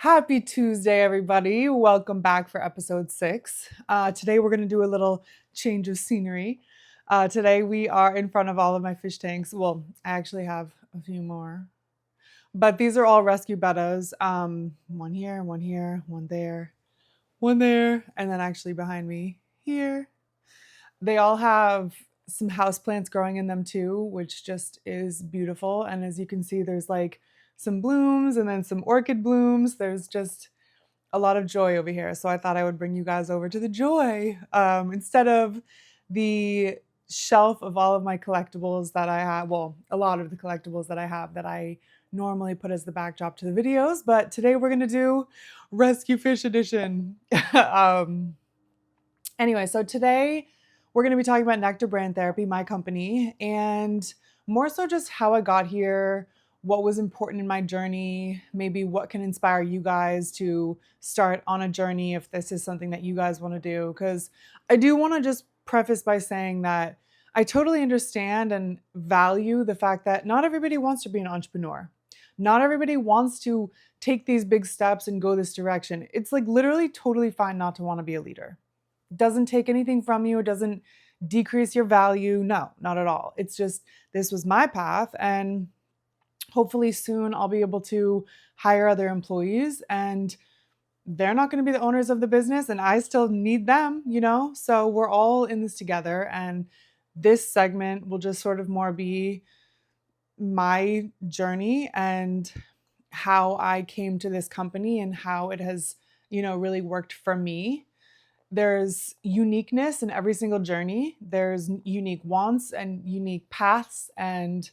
Happy Tuesday, everybody. Welcome back for episode 6. Today, we're going to do a little change of scenery. Today, we are in front of all of my fish tanks. Well, I actually have a few more, but these are all rescue bettas. One here, one there, and then actually behind me here. They all have some house plants growing in them too, which just is beautiful. And as you can see, there's like some blooms and then some orchid blooms. There's just a lot of joy over here. So I thought I would bring you guys over to the joy instead of the shelf of all of my collectibles that I have. Well, a lot of the collectibles that I have that I normally put as the backdrop to the videos. But today we're going to do Rescue Fish Edition. um, Anyway, so today we're going to be talking about Nectar Brand Therapy, my company, and more so just how I got here, what was important in my journey, maybe what can inspire you guys to start on a journey if this is something that you guys want to do. Because I do want to just preface by saying that I totally understand and value the fact that not everybody wants to be an entrepreneur. Not everybody wants to take these big steps and go this direction. It's like literally totally fine not to want to be a leader. Doesn't take anything from you. It doesn't decrease your value. No, not at all. It's just this was my path, and hopefully soon I'll be able to hire other employees, and they're not going to be the owners of the business, and I still need them, So we're all in this together, and this segment will just sort of more be my journey and how I came to this company and how it has, really worked for me. There's uniqueness in every single journey. There's unique wants and unique paths, and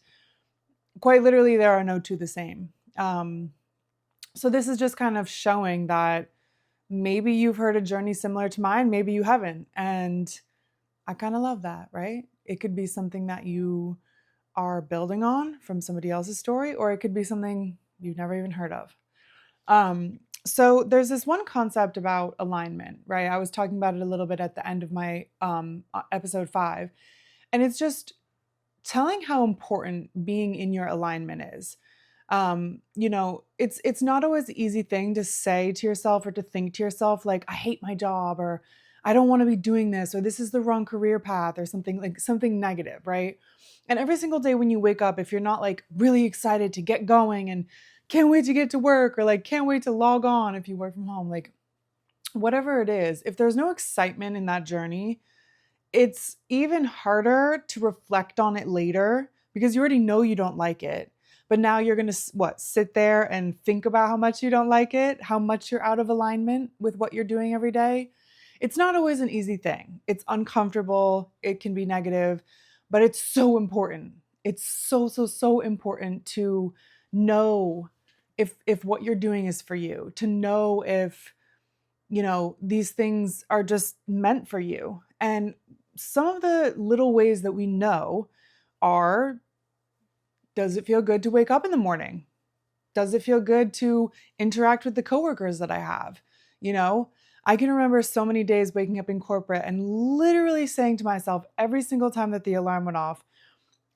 quite literally, there are no two the same. So this is just kind of showing that maybe you've heard a journey similar to mine, maybe you haven't. And I kind of love that, right? It could be something that you are building on from somebody else's story, or it could be something you've never even heard of. So there's this one concept about alignment, right? I was talking about it a little bit at the end of my episode 5, and it's just telling how important being in your alignment is. It's not always an easy thing to say to yourself or to think to yourself, like, I hate my job, or I don't want to be doing this, or this is the wrong career path, or something negative, right? And every single day when you wake up, if you're not like really excited to get going and can't wait to get to work, or like can't wait to log on if you work from home, like whatever it is, if there's no excitement in that journey, it's even harder to reflect on it later because you already know you don't like it. But now you're going to sit there and think about how much you don't like it, how much you're out of alignment with what you're doing every day. It's not always an easy thing. It's uncomfortable. It can be negative, but it's so important. It's so, so, so important to know if what you're doing is for you, to know if, these things are just meant for you. And some of the little ways that we know are, does it feel good to wake up in the morning? Does it feel good to interact with the coworkers that I have? I can remember so many days waking up in corporate and literally saying to myself every single time that the alarm went off,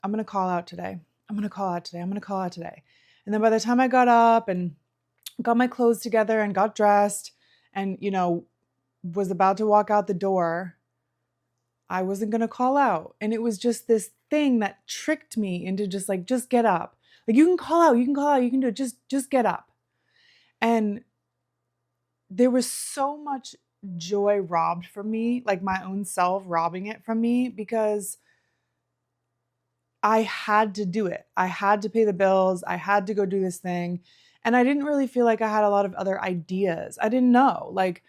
I'm going to call out today. I'm going to call out today. I'm going to call out today. And then by the time I got up and got my clothes together and got dressed and, was about to walk out the door, I wasn't going to call out. And it was just this thing that tricked me into just get up. Like, you can call out, you can do it. Just get up. And there was so much joy robbed from me, like my own self robbing it from me, because I had to do it. I had to pay the bills. I had to go do this thing. And I didn't really feel like I had a lot of other ideas. I didn't know. Like,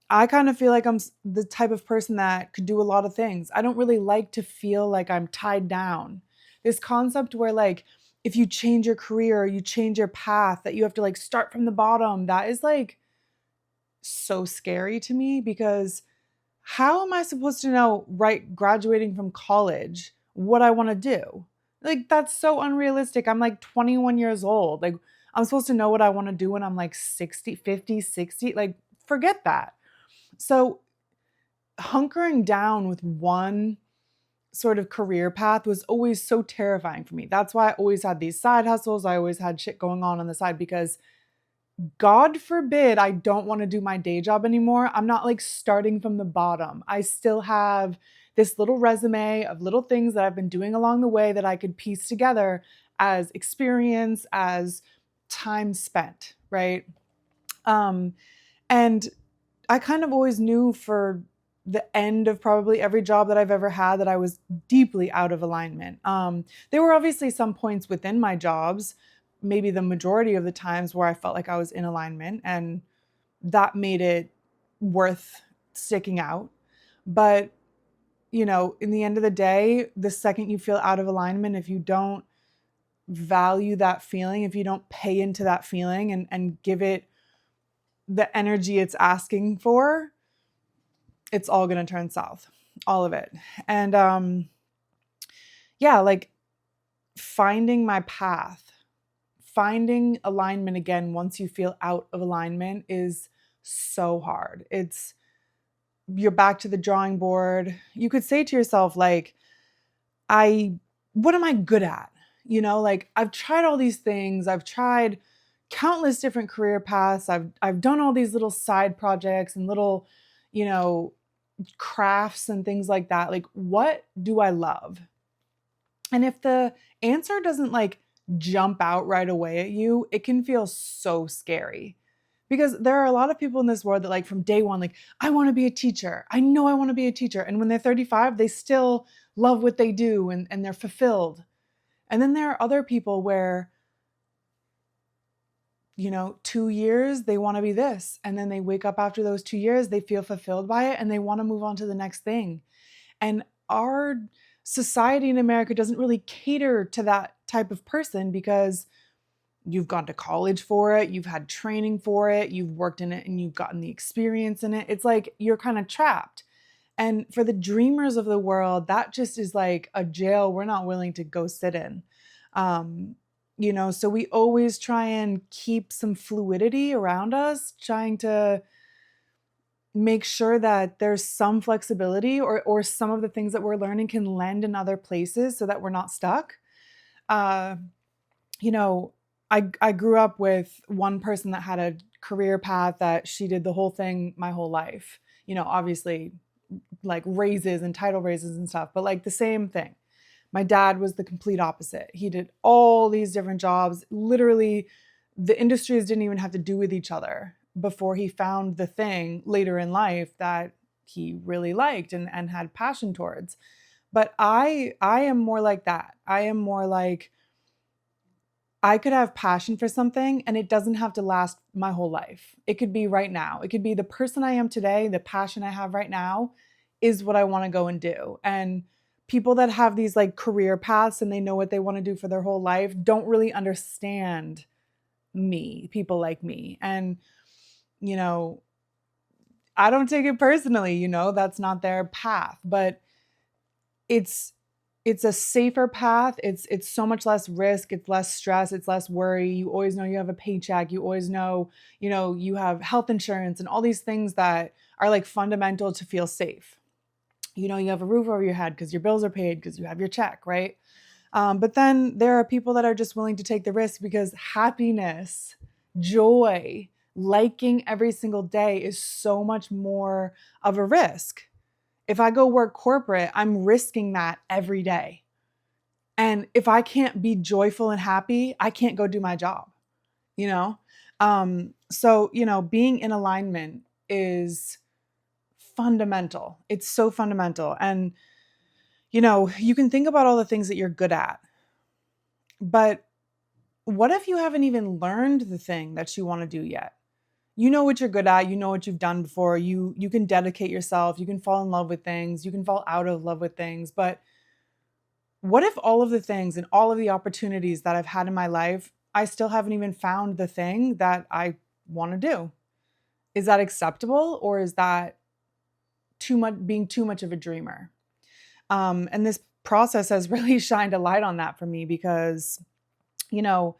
I kind of feel like I'm the type of person that could do a lot of things. I don't really like to feel like I'm tied down. This concept where, like, if you change your career or you change your path, that you have to like start from the bottom, that is like so scary to me, because how am I supposed to know, right, graduating from college, what I want to do? Like, that's so unrealistic. I'm like 21 years old. Like, I'm supposed to know what I want to do when I'm like 60, 50, 60. Like, forget that. So hunkering down with one sort of career path was always so terrifying for me. That's why I always had these side hustles. I always had shit going on the side, because God forbid I don't want to do my day job anymore, I'm not like starting from the bottom. I still have this little resume of little things that I've been doing along the way that I could piece together as experience, as time spent, right? Um, and I kind of always knew for the end of probably every job that I've ever had that I was deeply out of alignment. There were obviously some points within my jobs, maybe the majority of the times where I felt like I was in alignment, and that made it worth sticking out. But, in the end of the day, the second you feel out of alignment, if you don't value that feeling, if you don't pay into that feeling and give it the energy it's asking for, it's all going to turn south, all of it. And yeah, like finding my path, finding alignment again once you feel out of alignment is so hard. You're back to the drawing board. You could say to yourself, like, what am I good at? Like I've tried all these things. I've tried countless different career paths. I've done all these little side projects and little, you know, crafts and things like that. Like, what do I love? And if the answer doesn't like jump out right away at you, it can feel so scary. Because there are a lot of people in this world that, like, from day one, like, I want to be a teacher. I know I want to be a teacher. And when they're 35, they still love what they do and they're fulfilled. And then there are other people where, 2 years, they want to be this. And then they wake up after those 2 years, they feel fulfilled by it and they want to move on to the next thing. And our society in America doesn't really cater to that type of person because you've gone to college for it, you've had training for it, you've worked in it, and you've gotten the experience in it. It's like you're kind of trapped. And for the dreamers of the world, that just is like a jail we're not willing to go sit in. So we always try and keep some fluidity around us, trying to make sure that there's some flexibility, or some of the things that we're learning can lend in other places so that we're not stuck. Uh, you know, I grew up with one person that had a career path that she did the whole thing my whole life. Obviously like raises and title raises and stuff, but like the same thing. My dad was the complete opposite. He did all these different jobs. Literally, the industries didn't even have to do with each other before he found the thing later in life that he really liked and had passion towards. But I am more like that. I am more like, I could have passion for something and it doesn't have to last my whole life. It could be right now. It could be the person I am today, the passion I have right now is what I want to go and do. And people that have these like career paths and they know what they want to do for their whole life don't really understand me, people like me. And, you know, I don't take it personally, that's not their path, but it's a safer path. It's so much less risk, it's less stress, it's less worry. You always know you have a paycheck. You always know, you have health insurance and all these things that are like fundamental to feel safe. You have a roof over your head because your bills are paid because you have your check, right? But then there are people that are just willing to take the risk because happiness, joy, liking every single day is so much more of a risk. If I go work corporate, I'm risking that every day. And if I can't be joyful and happy, I can't go do my job, you know? So, being in alignment is fundamental. It's so fundamental. And, you can think about all the things that you're good at, but what if you haven't even learned the thing that you want to do yet? You know what you're good at, you know what you've done before, you can dedicate yourself, you can fall in love with things, you can fall out of love with things, but what if all of the things and all of the opportunities that I've had in my life, I still haven't even found the thing that I want to do? Is that acceptable, or is that too much, being too much of a dreamer? And this process has really shined a light on that for me because, you know,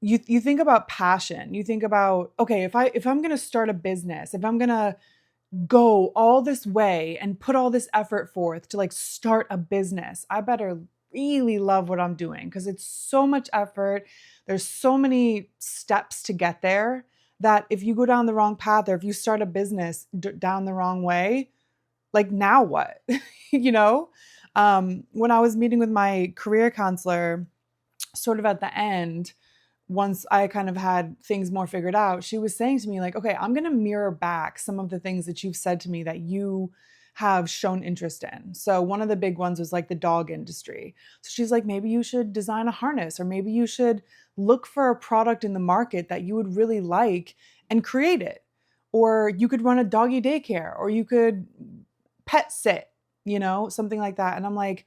you think about passion. You think about, okay, if I'm going to start a business, if I'm going to go all this way and put all this effort forth to like start a business, I better really love what I'm doing because it's so much effort. There's so many steps to get there that if you go down the wrong path or if you start a business down the wrong way, like now what? you know? When I was meeting with my career counselor, sort of at the end, once I kind of had things more figured out, she was saying to me, like, okay, I'm going to mirror back some of the things that you've said to me that you have shown interest in. So one of the big ones was like the dog industry. So she's like, maybe you should design a harness, or maybe you should look for a product in the market that you would really like and create it. Or you could run a doggy daycare, or you could pet sit, something like that. And I'm like,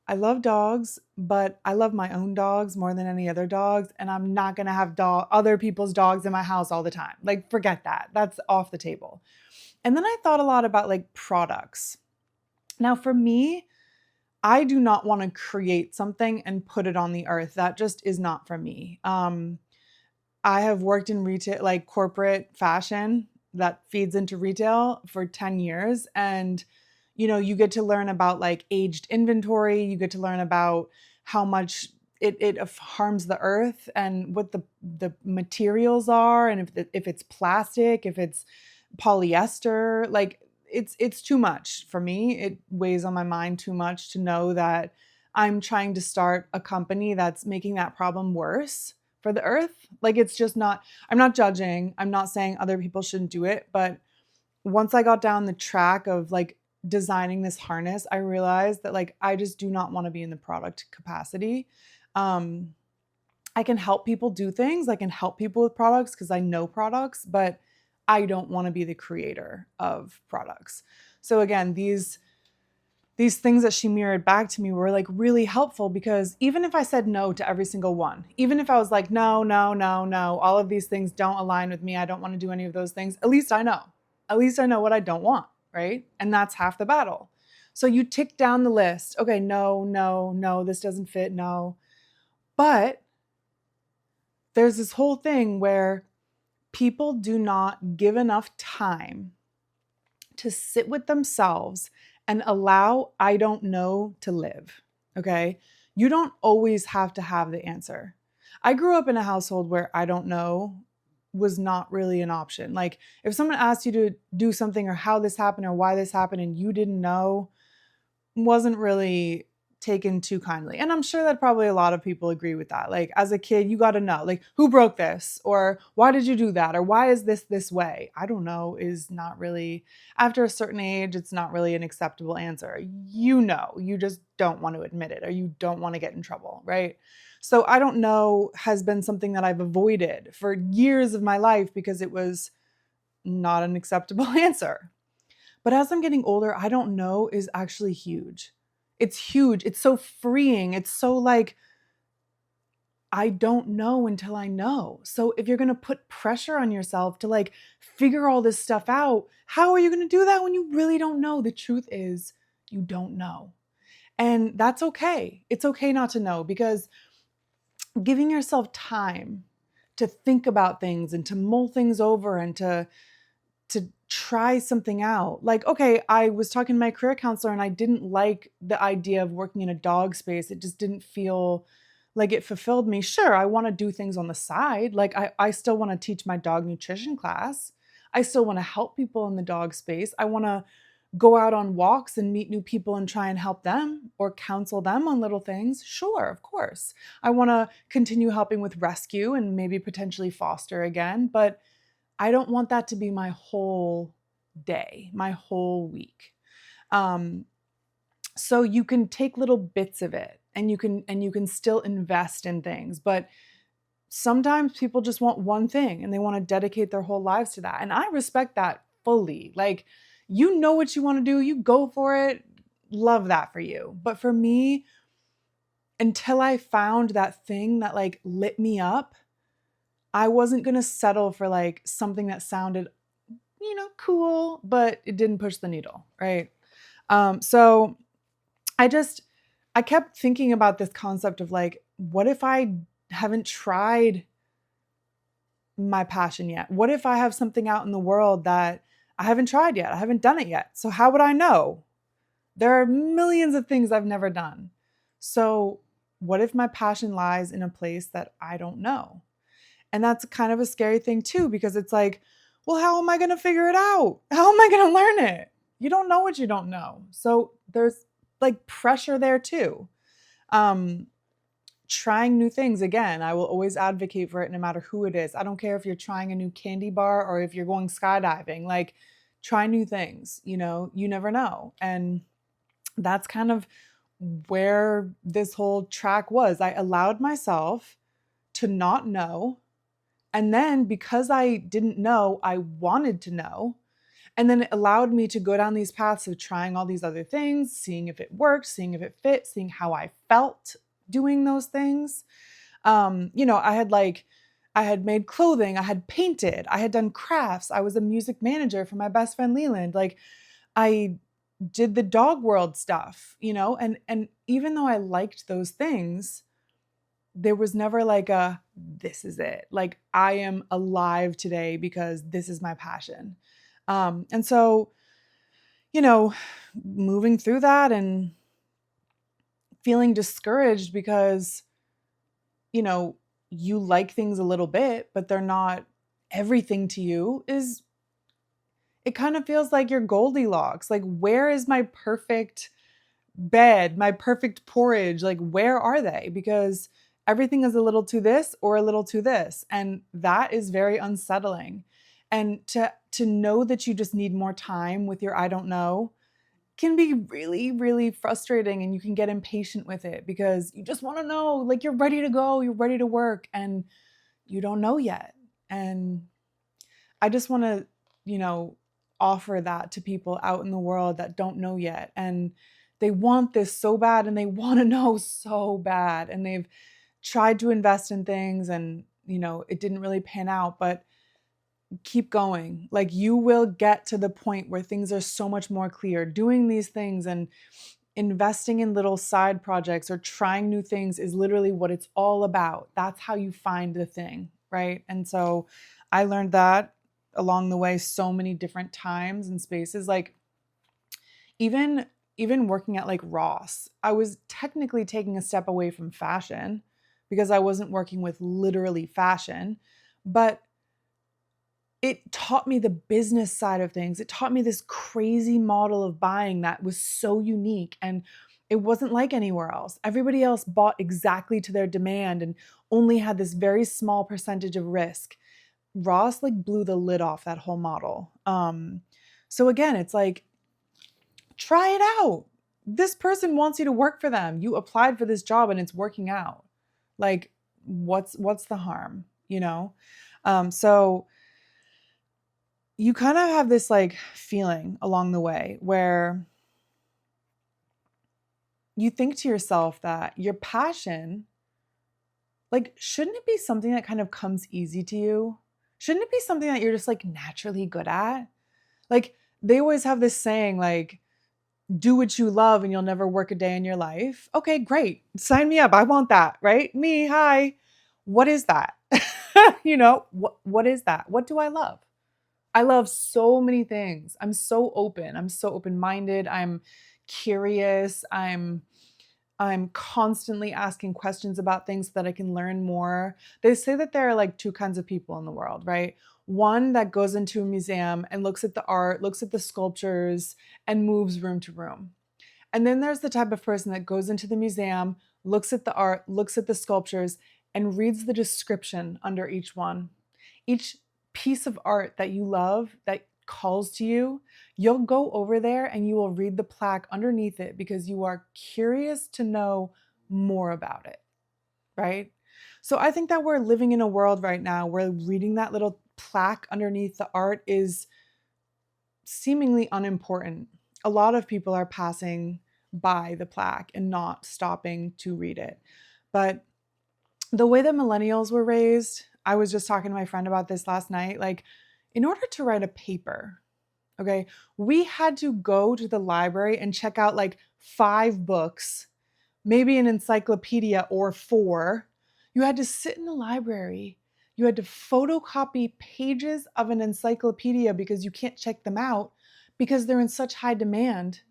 I love dogs, but I love my own dogs more than any other dogs. And I'm not going to have other people's dogs in my house all the time. Like, forget that. That's off the table. And then I thought a lot about like products. Now, for me, I do not want to create something and put it on the earth. That just is not for me. I have worked in retail, like corporate fashion that feeds into retail for 10 years. And you get to learn about like aged inventory. You get to learn about how much it harms the earth and what the materials are, and if it's plastic, if it's polyester. Like it's too much for me. It weighs on my mind too much to know that I'm trying to start a company that's making that problem worse for the earth. Like, it's just not, I'm not judging. I'm not saying other people shouldn't do it. But once I got down the track of like designing this harness, I realized that like I just do not want to be in the product capacity. I can help people do things. I can help people with products because I know products, but I don't want to be the creator of products. So again, these things that she mirrored back to me were like really helpful, because even if I said no to every single one, even if I was like, no, no, no, no, all of these things don't align with me, I don't want to do any of those things, at least I know. At least I know what I don't want, right? And that's half the battle. So you tick down the list. Okay, no, no, no, this doesn't fit, no. But there's this whole thing where people do not give enough time to sit with themselves and allow I don't know to live, okay? You don't always have to have the answer. I grew up in a household where I don't know was not really an option. Like, if someone asked you to do something or how this happened or why this happened and you didn't know, wasn't really taken too kindly. And I'm sure that probably a lot of people agree with that. Like, as a kid, you got to know, like, who broke this, or why did you do that, or why is this way? I don't know is not really, after a certain age, it's not really an acceptable answer. You just don't want to admit it, or you don't want to get in trouble, right? So I don't know has been something that I've avoided for years of my life because it was not an acceptable answer. But as I'm getting older, I don't know is actually huge. It's huge. It's so freeing. It's so like, I don't know until I know. So if you're going to put pressure on yourself to like figure all this stuff out, how are you going to do that when you really don't know? The truth is, you don't know. And that's okay. It's okay not to know, because giving yourself time to think about things and to mull things over and to try something out. Like, okay, I was talking to my career counselor and I didn't like the idea of working in a dog space. It just didn't feel like it fulfilled me. Sure, I want to do things on the side. Like, I still want to teach my dog nutrition class. I still want to help people in the dog space. I want to go out on walks and meet new people and try and help them or counsel them on little things. Sure, of course. I want to continue helping with rescue and maybe potentially foster again, but I don't want that to be my whole day, my whole week. So you can take little bits of it and you can still invest in things, but sometimes people just want one thing and they want to dedicate their whole lives to that. And I respect that fully. Like, you know what you want to do, you go for it. Love that for you. But for me, until I found that thing that like lit me up, I wasn't going to settle for like something that sounded, cool, but it didn't push the needle, right? So I kept thinking about this concept of like, what if I haven't tried my passion yet? What if I have something out in the world that I haven't tried yet? I haven't done it yet. So how would I know? There are millions of things I've never done. So what if my passion lies in a place that I don't know? And that's kind of a scary thing too, because it's like, well, how am I going to figure it out? How am I going to learn it? You don't know what you don't know. So there's like pressure there too. Um, Trying new things, again, I will always advocate for it no matter who it is. I don't care if you're trying a new candy bar or if you're going skydiving, like try new things, you never know. And that's kind of where this whole track was. I allowed myself to not know. And then because I didn't know, I wanted to know. And then it allowed me to go down these paths of trying all these other things, seeing if it worked, seeing if it fit, seeing how I felt doing those things. I had made clothing, I had painted, I had done crafts. I was a music manager for my best friend Leland. Like I did the dog world stuff, and even though I liked those things, there was never like a this is it. Like I am alive today because this is my passion. And so, you know, moving through that and feeling discouraged because, you like things a little bit, but they're not everything to you, it kind of feels like you're Goldilocks. Like, where is my perfect bed, my perfect porridge? Like, where are they? Because everything is a little to this or a little to this. And that is very unsettling. And to know that you just need more time with your I don't know can be really, really frustrating, and you can get impatient with it because you just want to know, like you're ready to go, you're ready to work, and you don't know yet. And I just want to, offer that to people out in the world that don't know yet. And they want this so bad and they want to know so bad. And they've tried to invest in things and, it didn't really pan out, but keep going. Like you will get to the point where things are so much more clear. Doing these things and investing in little side projects or trying new things is literally what it's all about. That's how you find the thing, right? And so I learned that along the way so many different times and spaces. Like even working at like Ross, I was technically taking a step away from fashion because I wasn't working with literally fashion, but it taught me the business side of things. It taught me this crazy model of buying that was so unique, and it wasn't like anywhere else. Everybody else bought exactly to their demand and only had this very small percentage of risk. Ross like blew the lid off that whole model. So again, it's like, try it out. This person wants you to work for them. You applied for this job and it's working out. Like, what's the harm, So you kind of have this like feeling along the way where you think to yourself that your passion, like, shouldn't it be something that kind of comes easy to you? Shouldn't it be something that you're just like naturally good at? Like, they always have this saying, like, do what you love and you'll never work a day in your life. Okay, great. Sign me up. I want that, right? Me, hi. What is that? What is that? What do I love? I love so many things. I'm so open. I'm so open-minded. I'm curious. I'm constantly asking questions about things so that I can learn more. They say that there are like two kinds of people in the world, right? One that goes into a museum and looks at the art, looks at the sculptures, and moves room to room. And then there's the type of person that goes into the museum, looks at the art, looks at the sculptures, and reads the description under each one. Each piece of art that you love, that calls to you, you'll go over there and you will read the plaque underneath it because you are curious to know more about it, right? So I think that we're living in a world right now where reading that little plaque underneath the art is seemingly unimportant. A lot of people are passing by the plaque and not stopping to read it. But the way that millennials were raised, I was just talking to my friend about this last night. Like, in order to write a paper, okay, we had to go to the library and check out like 5 books, maybe an encyclopedia or 4. You had to sit in the library. You had to photocopy pages of an encyclopedia because you can't check them out because they're in such high demand.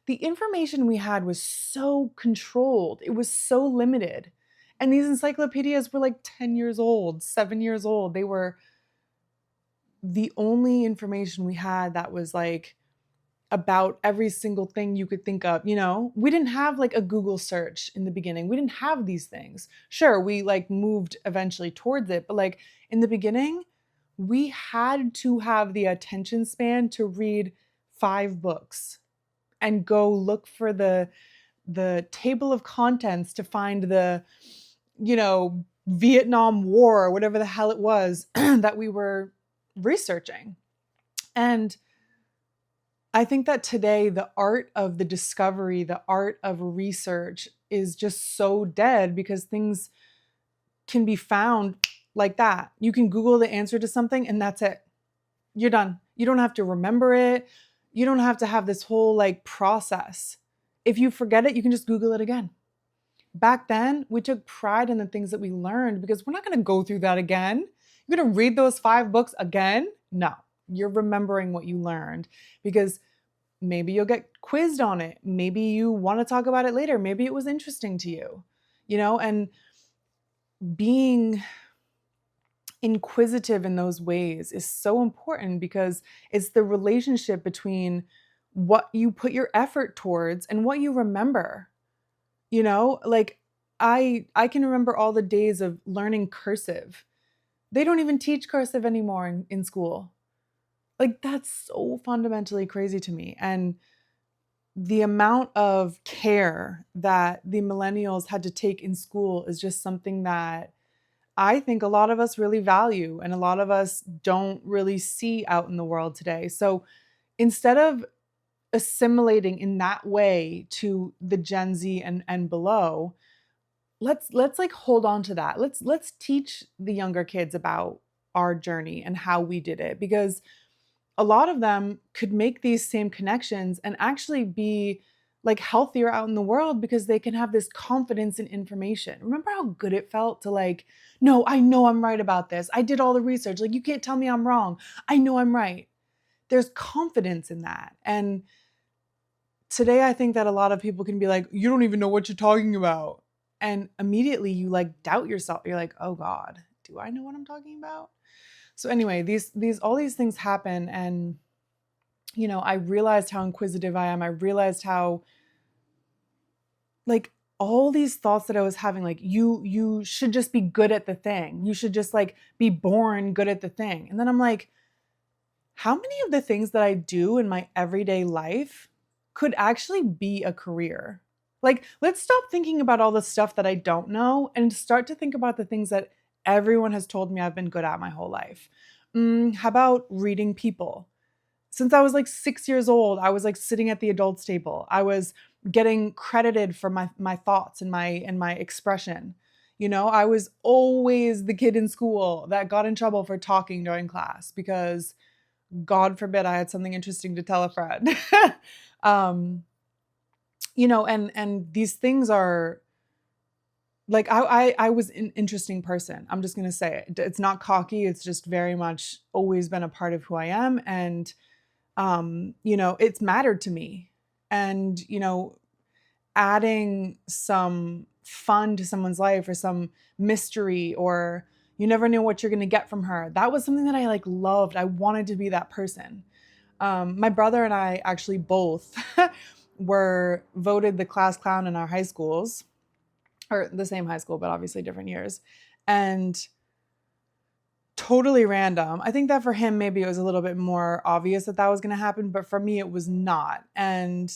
the information we had was so controlled. It was so limited. And these encyclopedias were like 10 years old, 7 years old. They were the only information we had that was like about every single thing you could think of. We didn't have like a Google search in the beginning. We didn't have these things. Sure, we like moved eventually towards it, but like in the beginning, we had to have the attention span to read 5 books and go look for the table of contents to find the Vietnam War or whatever the hell it was that we were researching. And I think that today the art of the discovery, the art of research is just so dead because things can be found like that. You can Google the answer to something and that's it. You're done. You don't have to remember it. You don't have to have this whole like process. If you forget it, you can just Google it again. Back then, we took pride in the things that we learned because we're not going to go through that again. You're going to read those 5 books again? No, you're remembering what you learned because maybe you'll get quizzed on it. Maybe you want to talk about it later. Maybe it was interesting to you, and being inquisitive in those ways is so important because it's the relationship between what you put your effort towards and what you remember. Like I can remember all the days of learning cursive. They don't even teach cursive anymore in school. Like that's so fundamentally crazy to me. And the amount of care that the millennials had to take in school is just something that I think a lot of us really value and a lot of us don't really see out in the world today. So instead of assimilating in that way to the Gen Z and below, let's like hold on to that. Let's teach the younger kids about our journey and how we did it, because a lot of them could make these same connections and actually be like healthier out in the world because they can have this confidence in information. Remember how good it felt to like, no, I know I'm right about this. I did all the research. Like, you can't tell me I'm wrong. I know I'm right. There's confidence in that. And today I think that a lot of people can be like, you don't even know what you're talking about. And immediately you like doubt yourself. You're like, oh God, do I know what I'm talking about? So anyway, all these things happen. And, I realized how inquisitive I am. I realized how like all these thoughts that I was having, like you should just be good at the thing. You should just like be born good at the thing. And then I'm like, how many of the things that I do in my everyday life could actually be a career? Like, let's stop thinking about all the stuff that I don't know and start to think about the things that everyone has told me I've been good at my whole life. How about reading people? Since I was like 6 years old, I was like sitting at the adults table. I was getting credited for my thoughts and my expression. I was always the kid in school that got in trouble for talking during class because God forbid I had something interesting to tell a friend. And these things are like, I was an interesting person. I'm just going to say it. It's not cocky. It's just very much always been a part of who I am. And, it's mattered to me. And, adding some fun to someone's life or some mystery, or you never know what you're going to get from her. That was something that I like loved. I wanted to be that person. My brother and I actually both were voted the class clown in our high schools, or the same high school, but obviously different years. And totally random. I think that for him, maybe it was a little bit more obvious that was going to happen, but for me, it was not. And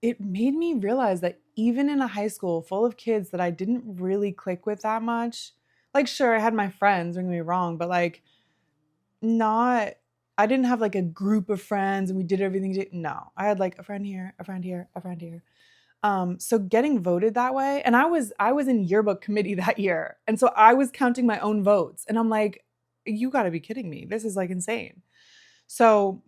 it made me realize that even in a high school full of kids that I didn't really click with that much, like, sure, I had my friends, don't get me wrong, but like, I didn't have like a group of friends and we did everything. No, I had like a friend here, a friend here, a friend here. So getting voted that way, and I was in yearbook committee that year. And so I was counting my own votes and I'm like, you gotta be kidding me. This is like insane. So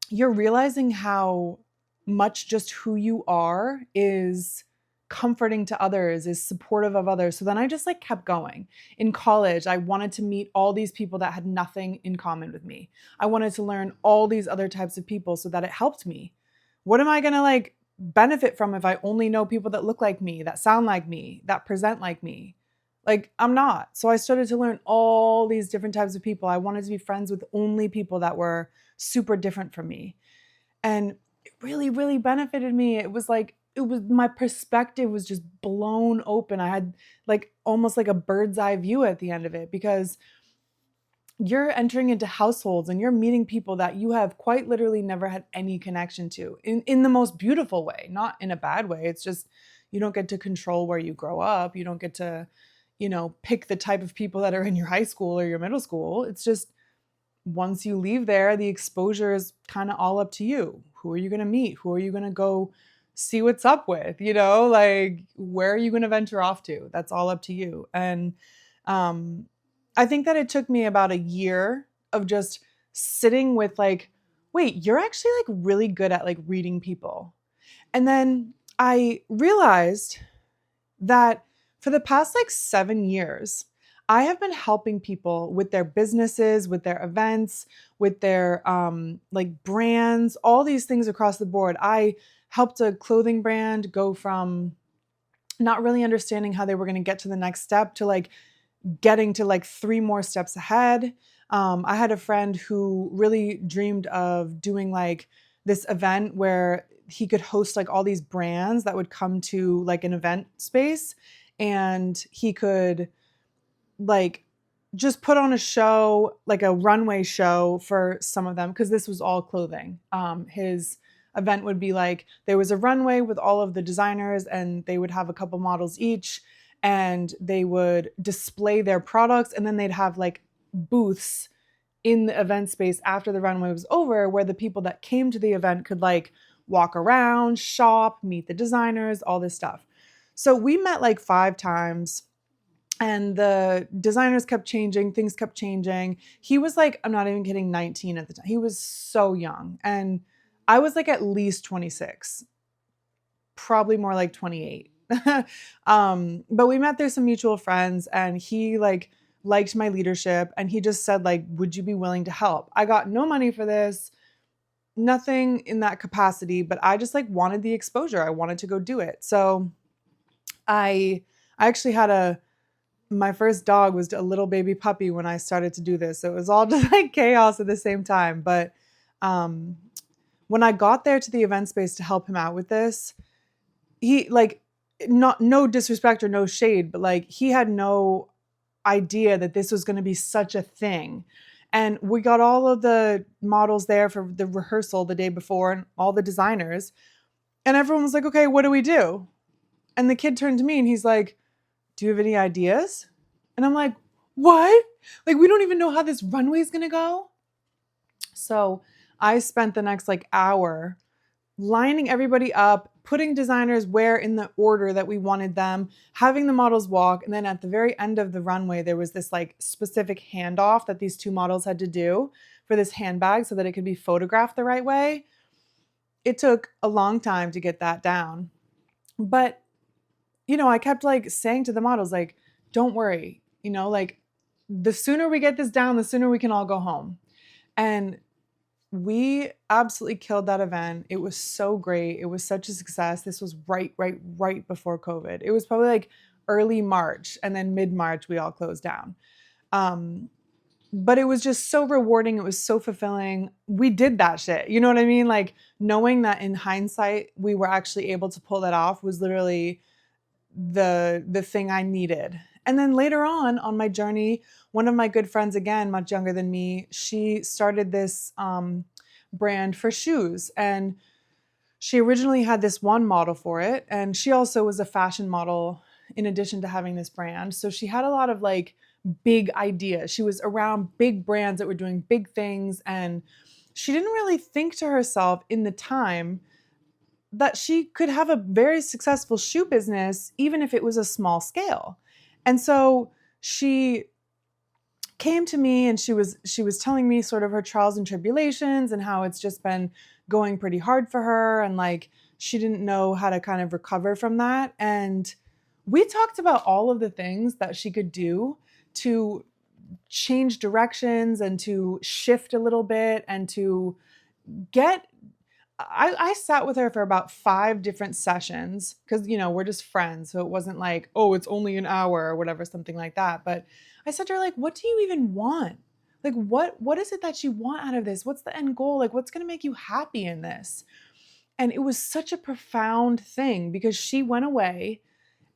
you're realizing how much just who you are is comforting to others, is supportive of others. So then I just like kept going. In college, I wanted to meet all these people that had nothing in common with me. I wanted to learn all these other types of people so that it helped me. What am I going to like benefit from if I only know people that look like me, that sound like me, that present like me? Like, I'm not. So I started to learn all these different types of people. I wanted to be friends with only people that were super different from me. And it really, really benefited me. It was like, it was my perspective was just blown open. I had like almost like a bird's eye view at the end of it, because you're entering into households and you're meeting people that you have quite literally never had any connection to in the most beautiful way, not in a bad way. It's just you don't get to control where you grow up. You don't get to, pick the type of people that are in your high school or your middle school. It's just once you leave there, the exposure is kind of all up to you. Who are you going to meet? Who are you going to go see what's up with? Like where are you going to venture off to? That's all up to you. And um, I think that it took me about a year of just sitting with like, wait, you're actually like really good at like reading people. And then I realized that for the past like 7 years, I have been helping people with their businesses, with their events, with their like brands, all these things across the board. I helped a clothing brand go from not really understanding how they were going to get to the next step to like getting to like 3 more steps ahead. I had a friend who really dreamed of doing like this event where he could host like all these brands that would come to like an event space, and he could like just put on a show, like a runway show for some of them, because this was all clothing. His event would be like there was a runway with all of the designers, and they would have a couple models each, and they would display their products, and then they'd have like booths in the event space after the runway was over, where the people that came to the event could like walk around, shop, meet the designers, all this stuff. So we met like 5 times, and the designers kept changing, things kept changing. He was like, I'm not even kidding, 19 at the time. He was so young. And I was like at least 26, probably more like 28. But we met through some mutual friends, and he like liked my leadership, and he just said like, would you be willing to help? I got no money for this, nothing in that capacity, but I just like wanted the exposure. I wanted to go do it. So I actually had my first dog was a little baby puppy when I started to do this. So it was all just like chaos at the same time. But um, when I got there to the event space to help him out with this, he like, not no disrespect or no shade, but like he had no idea that this was going to be such a thing. And we got all of the models there for the rehearsal the day before, and all the designers. And everyone was like, okay, what do we do? And the kid turned to me and he's like, do you have any ideas? And I'm like, what? Like, we don't even know how this runway is going to go. So I spent the next like hour lining everybody up, putting designers where in the order that we wanted them, having the models walk. And then at the very end of the runway, there was this like specific handoff that these 2 models had to do for this handbag so that it could be photographed the right way. It took a long time to get that down. But I kept like saying to the models, like, don't worry, like the sooner we get this down, the sooner we can all go home. And we absolutely killed that event. It was so great. It was such a success. This was right before COVID. It was probably like early March, and then mid-March we all closed down. But it was just so rewarding. It was so fulfilling. We did that shit. You know what I mean? Like knowing that in hindsight, we were actually able to pull that off was literally the thing I needed. And then later on my journey, one of my good friends, again, much younger than me, she started this brand for shoes. And she originally had this one model for it. And she also was a fashion model in addition to having this brand. So she had a lot of like big ideas. She was around big brands that were doing big things. And she didn't really think to herself in the time that she could have a very successful shoe business, even if it was a small scale. And so she came to me, and she was telling me sort of her trials and tribulations and how it's just been going pretty hard for her, and like she didn't know how to kind of recover from that. And we talked about all of the things that she could do to change directions and to shift a little bit and to get I sat with her for about 5 different sessions because, we're just friends. So it wasn't like, oh, it's only an hour or whatever, something like that. But I said to her, like, what do you even want? Like, what is it that you want out of this? What's the end goal? Like, what's going to make you happy in this? And it was such a profound thing because she went away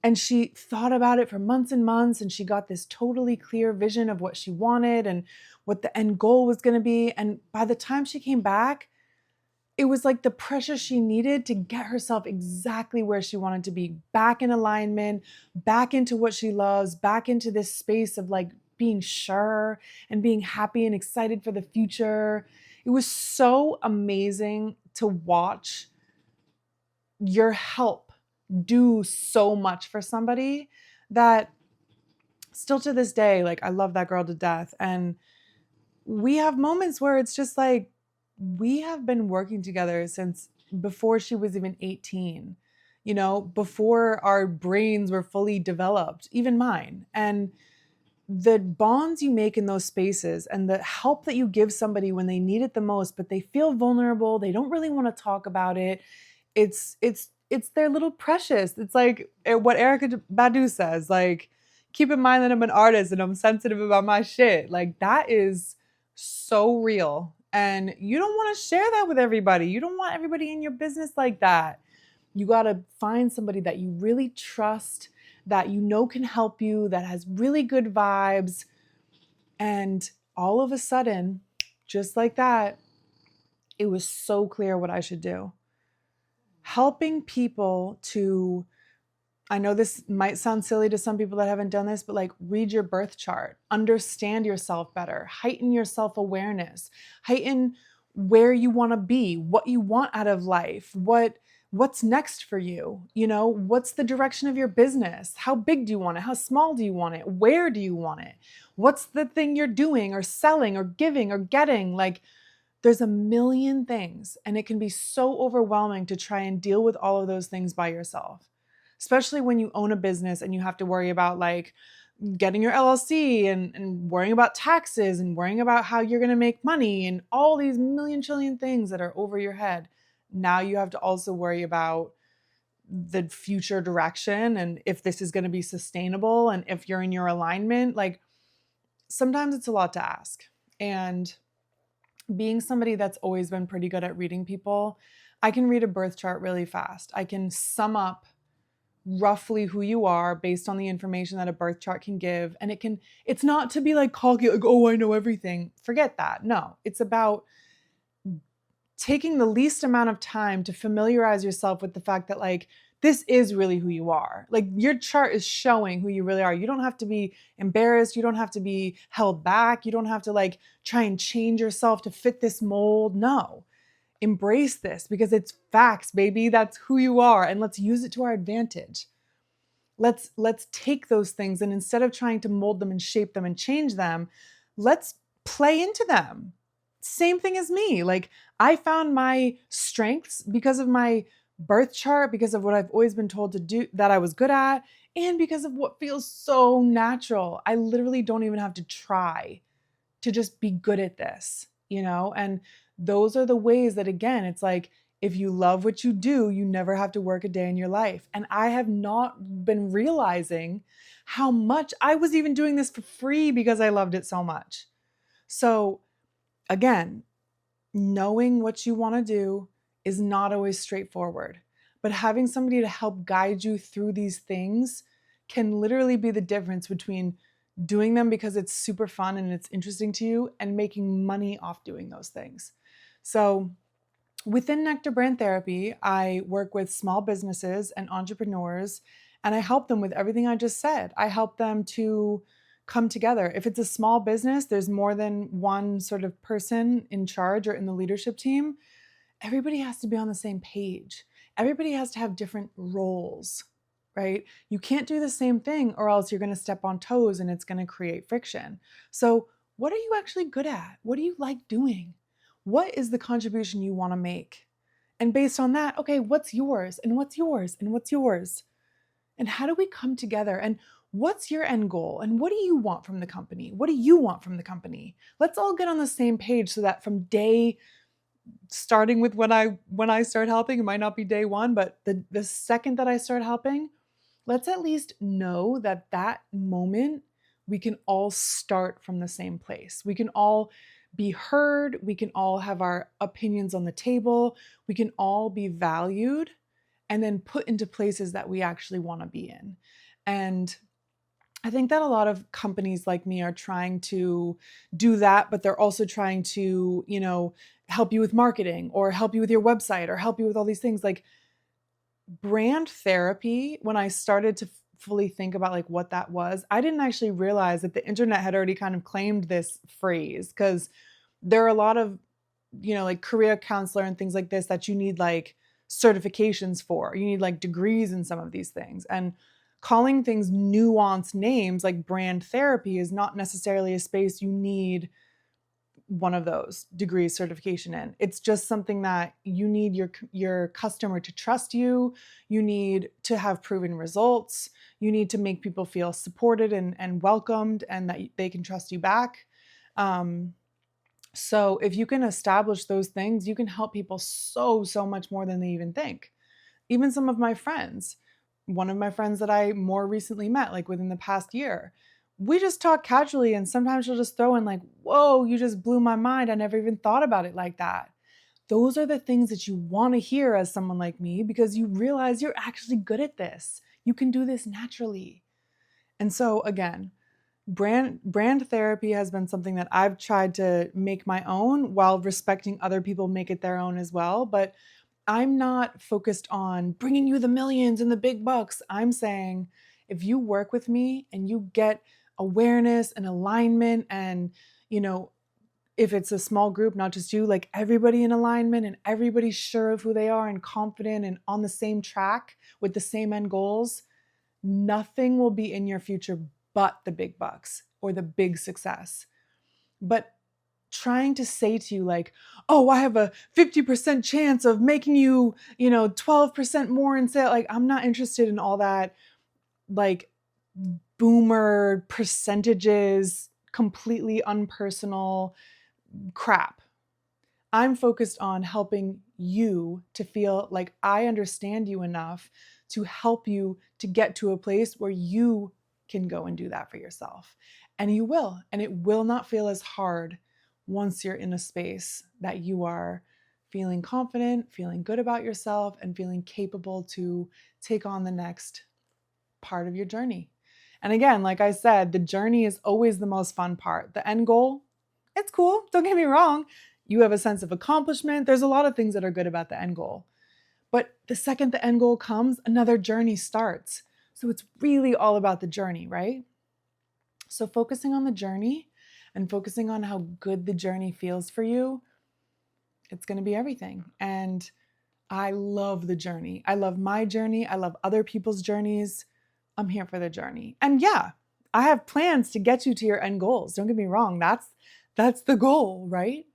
and she thought about it for months and months, and she got this totally clear vision of what she wanted and what the end goal was going to be. And by the time she came back, it was like the pressure she needed to get herself exactly where she wanted to be, back in alignment, back into what she loves, back into this space of like being sure and being happy and excited for the future. It was so amazing to watch your help do so much for somebody that still to this day, like I love that girl to death. And we have moments where it's just like, we have been working together since before she was even 18, before our brains were fully developed, even mine. And the bonds you make in those spaces and the help that you give somebody when they need it the most, but they feel vulnerable, they don't really want to talk about it. It's their little precious. It's like what Erica Badu says, like, keep in mind that I'm an artist and I'm sensitive about my shit. Like, that is so real. And you don't want to share that with everybody. You don't want everybody in your business like that. You got to find somebody that you really trust, that can help you, that has really good vibes. And all of a sudden, just like that, it was so clear what I should do. Helping people to, I know this might sound silly to some people that haven't done this, but like read your birth chart, understand yourself better, heighten your self-awareness, heighten where you want to be, what you want out of life, what's next for you, what's the direction of your business? How big do you want it? How small do you want it? Where do you want it? What's the thing you're doing or selling or giving or getting? Like, there's a million things, and it can be so overwhelming to try and deal with all of those things by yourself, especially when you own a business and you have to worry about like getting your LLC and worrying about taxes and worrying about how you're going to make money and all these million trillion things that are over your head. Now you have to also worry about the future direction and if this is going to be sustainable and if you're in your alignment. Like, sometimes it's a lot to ask. And being somebody that's always been pretty good at reading people, I can read a birth chart really fast. I can sum up roughly who you are based on the information that a birth chart can give. And it's not to be like cocky, like, oh, I know everything. Forget that. No, it's about taking the least amount of time to familiarize yourself with the fact that like, this is really who you are. Like, your chart is showing who you really are. You don't have to be embarrassed. You don't have to be held back. You don't have to like try and change yourself to fit this mold. No, embrace this because it's facts, baby. That's who you are. And let's use it to our advantage. Let's take those things, and instead of trying to mold them and shape them and change them, let's play into them. Same thing as me. Like, I found my strengths because of my birth chart, because of what I've always been told to do that I was good at, and because of what feels so natural. I literally don't even have to try to just be good at this, And those are the ways that, again, it's like, if you love what you do, you never have to work a day in your life. And I have not been realizing how much I was even doing this for free because I loved it so much. So again, knowing what you want to do is not always straightforward, but having somebody to help guide you through these things can literally be the difference between doing them because it's super fun and it's interesting to you and making money off doing those things. So within Nectar Brand Therapy, I work with small businesses and entrepreneurs, and I help them with everything I just said. I help them to come together. If it's a small business, there's more than one sort of person in charge or in the leadership team. Everybody has to be on the same page. Everybody has to have different roles, right? You can't do the same thing or else you're going to step on toes and it's going to create friction. So, what are you actually good at? What do you like doing? What is the contribution you want to make? And based on that, okay, what's yours and what's yours and what's yours? And how do we come together? And what's your end goal? And what do you want from the company? What do you want from the company? Let's all get on the same page so that from day starting with when I start helping. It might not be day one, but the second that I start helping, let's at least know that that moment we can all start from the same place. We can all be heard. We can all have our opinions on the table. We can all be valued and then put into places that we actually want to be in. And I think that a lot of companies like me are trying to do that, but they're also trying to, help you with marketing or help you with your website or help you with all these things. Like brand therapy, when I started to fully think about like what that was, I didn't actually realize that the internet had already kind of claimed this phrase, because there are a lot of, like career counselor and things like this that you need like certifications for. You need like degrees in some of these things. And calling things nuanced names like brand therapy is not necessarily a space you need one of those degrees certification in. It's just something that you need your customer to trust you. You need to have proven results. You need to make people feel supported and welcomed and that they can trust you back. So if you can establish those things, you can help people so much more than they even think. Even some of my friends, one of my friends that I more recently met, like within the past year, we just talk casually and sometimes she'll just throw in like, whoa, you just blew my mind. I never even thought about it like that. Those are the things that you want to hear as someone like me, because you realize you're actually good at this. You can do this naturally. And so again, brand therapy has been something that I've tried to make my own while respecting other people make it their own as well. But I'm not focused on bringing you the millions and the big bucks. I'm saying if you work with me and you get awareness and alignment and, if it's a small group, not just you, like everybody in alignment and everybody's sure of who they are and confident and on the same track with the same end goals, nothing will be in your future but the big bucks or the big success. But trying to say to you like, oh, I have a 50% chance of making you, 12% more in sale. Like, I'm not interested in all that, like boomer percentages, completely unpersonal crap. I'm focused on helping you to feel like I understand you enough to help you to get to a place where you can go and do that for yourself. And you will. And it will not feel as hard once you're in a space that you are feeling confident, feeling good about yourself, and feeling capable to take on the next part of your journey. And again, like I said, the journey is always the most fun part. The end goal, it's cool. Don't get me wrong. You have a sense of accomplishment. There's a lot of things that are good about the end goal. But the second the end goal comes, another journey starts. So it's really all about the journey, right? So focusing on the journey and focusing on how good the journey feels for you, it's going to be everything. And I love the journey. I love my journey. I love other people's journeys. I'm here for the journey. And yeah, I have plans to get you to your end goals. Don't get me wrong. That's the goal, right?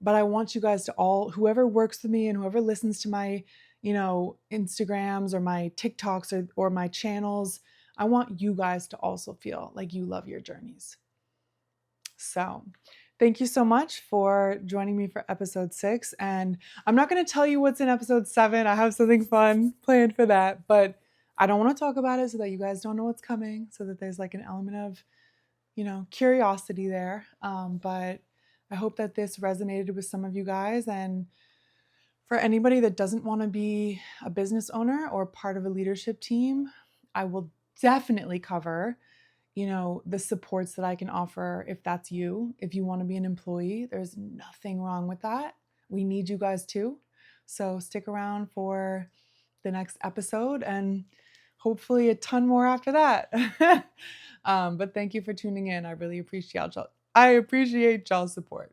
But I want you guys to all, whoever works with me and whoever listens to my, Instagrams or my TikToks or my channels, I want you guys to also feel like you love your journeys. So thank you so much for joining me for episode 6. And I'm not going to tell you what's in episode 7. I have something fun planned for that, but I don't want to talk about it so that you guys don't know what's coming, so that there's like an element of, curiosity there. But I hope that this resonated with some of you guys. And for anybody that doesn't want to be a business owner or part of a leadership team, I will definitely cover, the supports that I can offer if that's you. If you want to be an employee, there's nothing wrong with that. We need you guys too. So stick around for the next episode and hopefully a ton more after that. But thank you for tuning in. I really appreciate y'all. I appreciate y'all's support.